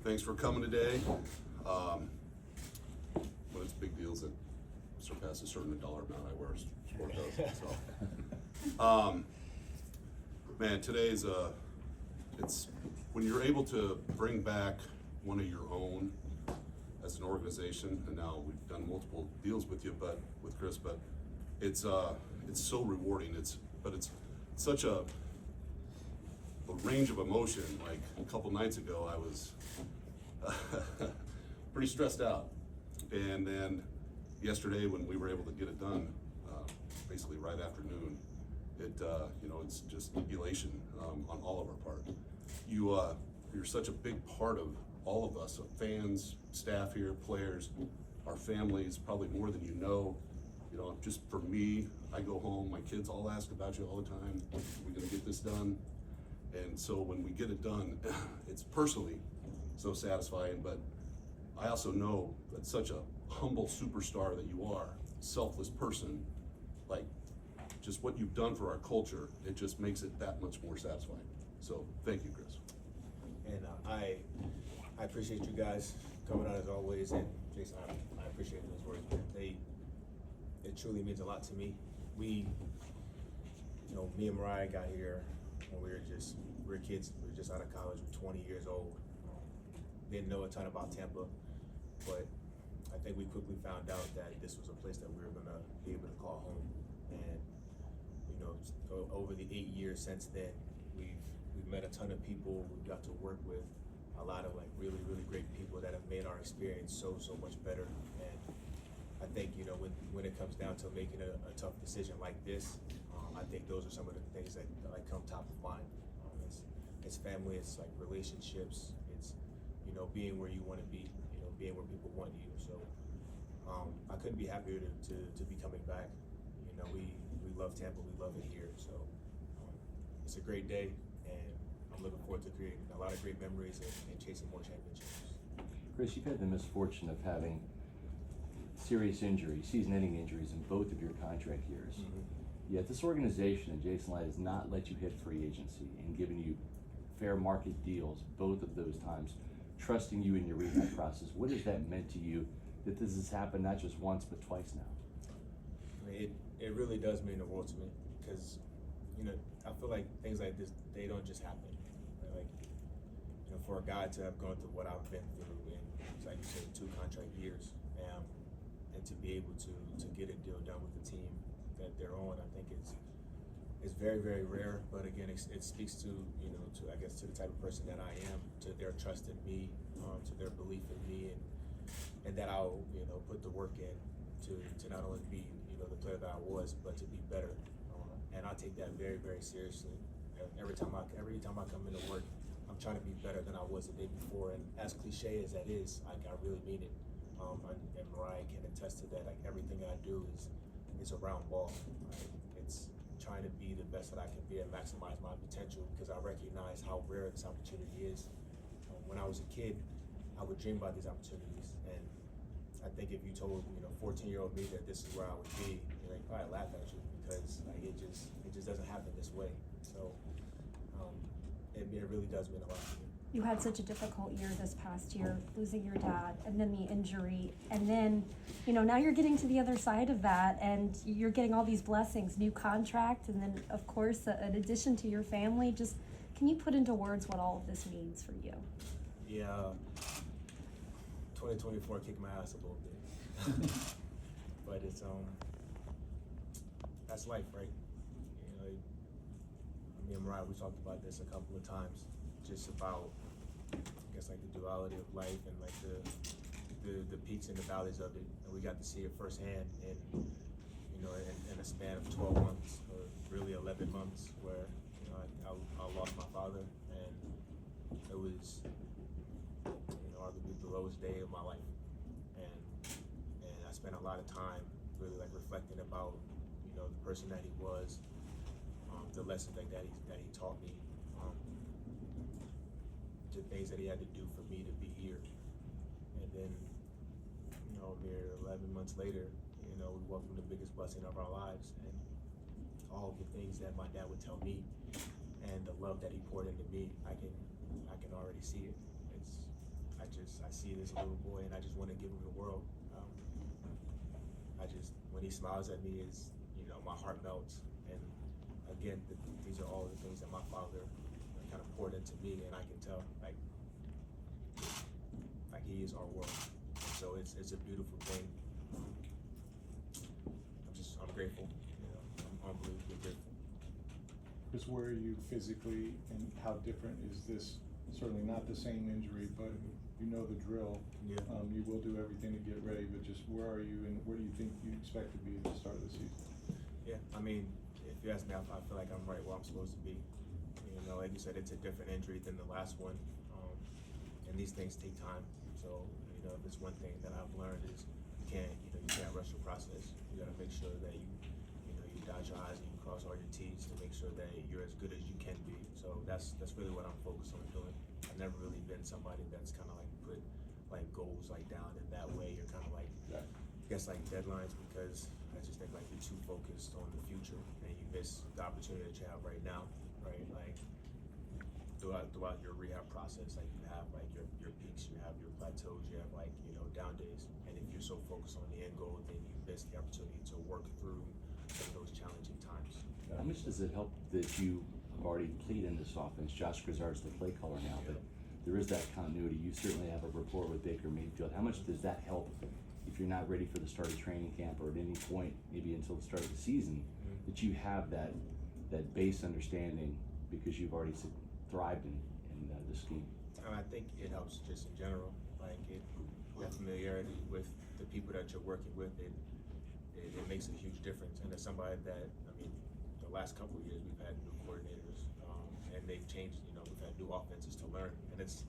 thanks for coming today. When it's big deals that surpass a certain dollar amount, I wear sport coats. So, man, today's it's when you're able to bring back one of your own as an organization, and now we've done multiple deals with you, but with Chris, but it's so rewarding. It's such a range of emotion. Like a couple nights ago, I was pretty stressed out, and then yesterday when we were able to get it done, basically right after noon, it's just elation on all of our part. You're such a big part of all of us, fans, staff here, players, our families, probably more than you know. You know, just for me, I go home, my kids all ask about you all the time. We're gonna get this done. And so when we get it done, it's personally so satisfying, but I also know that such a humble superstar that you are, selfless person, like just what you've done for our culture, it just makes it that much more satisfying. So thank you, Chris. And I appreciate you guys coming out as always, and Jason, I appreciate those words, man. It truly means a lot to me. Me and Mariah got here when we were kids. We were just out of college, we're 20 years old. Didn't know a ton about Tampa, but I think we quickly found out that this was a place that we were gonna be able to call home. And over the 8 years since then, we've met a ton of people. We've got to work with a lot of like really, really great people that have made our experience so much better. And I think when it comes down to making a tough decision like this, I think those are some of the things that like come top of mind. It's family, it's like relationships, it's being where you want to be, being where people want you. So I couldn't be happier to be coming back. We love Tampa, we love it here. So it's a great day, and I'm looking forward to creating a lot of great memories and chasing more championships. Chris, you've had the misfortune of having serious injuries, season-ending injuries in both of your contract years. Mm-hmm. Yet this organization and Jason Light has not let you hit free agency and given you fair market deals both of those times, trusting you in your rehab process. What has that meant to you that this has happened not just once but twice now? It really does mean the world to me, because I feel like things like this, they don't just happen. Right? Like for a guy to have gone through what I've been through in, like you said, 2 contract years, and to be able to get a deal done with the team that they're on, I think it's very, very rare. But again, it speaks to to I guess to the type of person that I am, to their trust in me, to their belief in me, and that I'll put the work in to not only be the player that I was, but to be better. And I take that very, very seriously. Every time I come into work, I'm trying to be better than I was the day before. And as cliche as that is, I really mean it. And Mariah can attest to that. Like everything I do is around ball. Right? It's trying to be the best that I can be and maximize my potential, because I recognize how rare this opportunity is. When I was a kid, I would dream about these opportunities, and I think if you told 14-year-old me that this is where I would be, they'd probably laugh at you, because like it just doesn't happen this way. So it really does mean a lot to me. You had such a difficult year this past year, losing your dad, and then the injury, and then now you're getting to the other side of that, and you're getting all these blessings, new contract, and then of course an addition to your family. Just can you put into words what all of this means for you? Yeah, 2024 kicked my ass a little bit, but it's that's life, right? Me and Mariah, we talked about this a couple of times, just about I guess like the duality of life and like the peaks and the valleys of it, and we got to see it firsthand in in a span of 12 months, or really 11 months, where I lost my father, and it was arguably the lowest day of my life, and I spent a lot of time really like reflecting about the person that he was, the lessons that he taught me, the things that he had to do for me to be here. And then here 11 months later, we welcome the biggest blessing of our lives, and all the things that my dad would tell me and the love that he poured into me, I can already see it. I I see this little boy and I just want to give him the world. When he smiles at me, my heart melts. And again, these are all the things that my father kind of poured into me, and I can tell, like he is our world. So it's a beautiful thing. I'm grateful. I'm unbelievably grateful. Chris, where are you physically, and how different is this? Certainly not the same injury, but you know the drill. Yeah. You will do everything to get ready, but just where are you, and where do you think you expect to be at the start of the season? Yeah, I mean, if you ask me, I feel like I'm right where I'm supposed to be. Like you said, it's a different injury than the last one, and these things take time. So, if it's one thing that I've learned is you can't rush the process. You got to make sure that you dot your I's and you cross all your T's to make sure that you're as good as you can be. So that's really what I'm focused on doing. I've never really been somebody that's kind of like put like goals like down in that way. You're kind of like, I guess like deadlines, because I just think like you're too focused on the future and you miss the opportunity that you have right now, right? Like throughout your rehab process, like you have like your peaks, you have your plateaus, you have like, down days. And if you're so focused on the end goal, then you miss the opportunity to work through those challenging times. How much does it help that you have already played in this offense? Josh Grizzard's the play caller now, but there is that continuity. You certainly have a rapport with Baker Mayfield. How much does that help if you're not ready for the start of training camp or at any point, maybe until the start of the season, that you have that base understanding because you've already thrived in the scheme? I think it helps just in general. Like that familiarity with the people that you're working with, it makes a huge difference. And as somebody that, the last couple of years we've had new coordinators, and they've changed. We've had new offenses to learn, and it's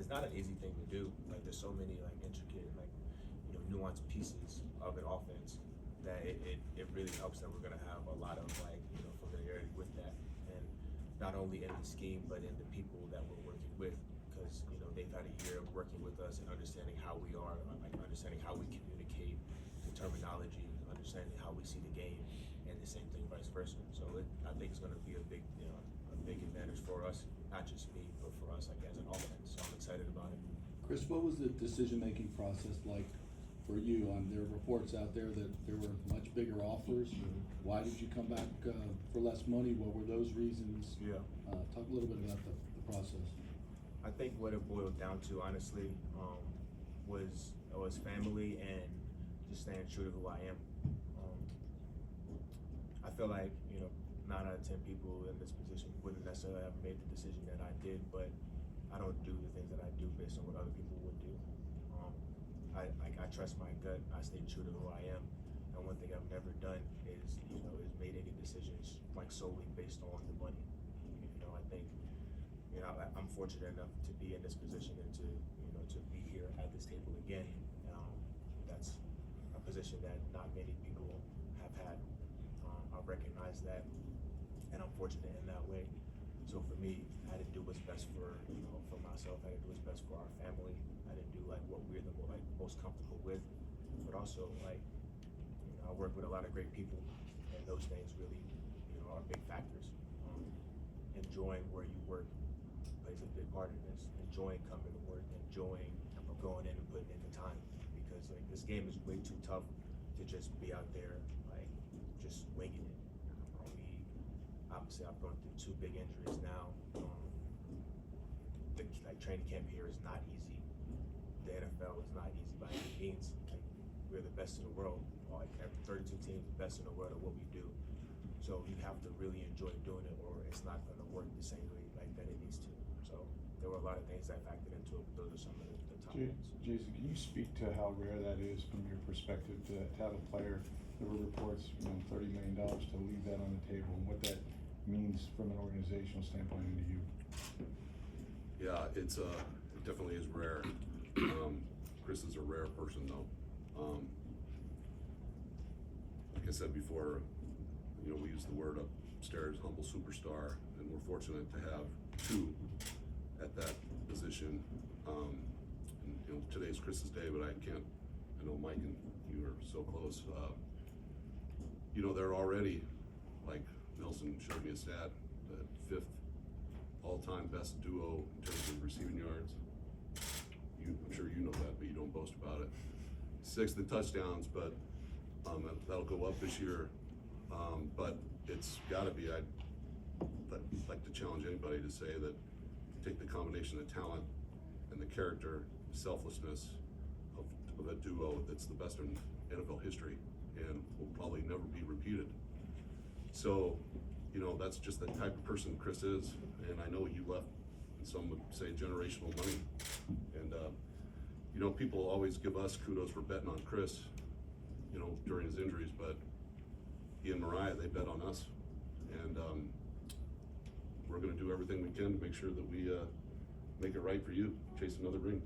not an easy thing to do. Like there's so many like intricate, like nuanced pieces of an offense that it really helps that we're gonna have a lot of like familiarity with that, and not only in the scheme but in the people that we're working with, because they've had a year of working with us and understanding how we are, like understanding how we communicate, the terminology, understanding how we see the game, and the same thing vice versa. So I think it's going to be a big advantage for us, not just me, but for us like as an offense. So I'm excited about it. Chris, what was the decision-making process like for you? There are reports out there that there were much bigger offers. Why did you come back for less money? What were those reasons? Yeah. Talk a little bit about the process. I think what it boiled down to, honestly, was family and just staying true to who I am. I feel like 9 out of 10 people in this position wouldn't necessarily have made the decision that I did, but I don't do the things that I do based on what other people would do. I trust my gut. I stay true to who I am, and one thing I've never done is made any decisions like solely based on the money. I think I'm fortunate enough to be in this position and to be here at this table again. That's a position that not many people have had. I recognize that, and I'm fortunate in that way. So for me, I didn't do what's best for myself. I didn't do what's best for our family. I didn't do like what we're the most comfortable with. But also I work with a lot of great people, and those things really are big factors. Enjoying where you work plays a big part in this. Enjoying coming to work, enjoying going in and putting in the time, because like this game is way too tough to just be out there like just winging it. Obviously I've gone through 2 big injuries now. The training camp here is not easy. The NFL is not easy by any means. Like, we're the best in the world. Like 32 teams, the best in the world at what we do. So you have to really enjoy doing it, or it's not going to work the same way like that it needs to. So there were a lot of things that factored into it, but those are some of the top ones. Jason, can you speak to how rare that is from your perspective to have a player? There were reports, $30 million to leave that on the table, and what that means from an organizational standpoint into you. Yeah, it definitely is rare. Chris is a rare person though. Like I said before, we use the word upstairs, humble superstar, and we're fortunate to have 2 at that position. And today's Chris's day, but I know Mike and you are so close. They're already, like Nelson showed me a stat, the 5th all-time best duo in terms of receiving yards. You don't boast about it. 6th in touchdowns, but that'll go up this year. But it's gotta be, I'd like to challenge anybody to say that take the combination of talent and the character, selflessness of a duo that's the best in NFL history and will probably never be repeated. So, you know, that's just the type of person Chris is, and I know you left, some would say, generational money. And, you know, people always give us kudos for betting on Chris, you know, during his injuries, but he and Mariah, they bet on us. And we're gonna do everything we can to make sure that we make it right for you, chase another ring.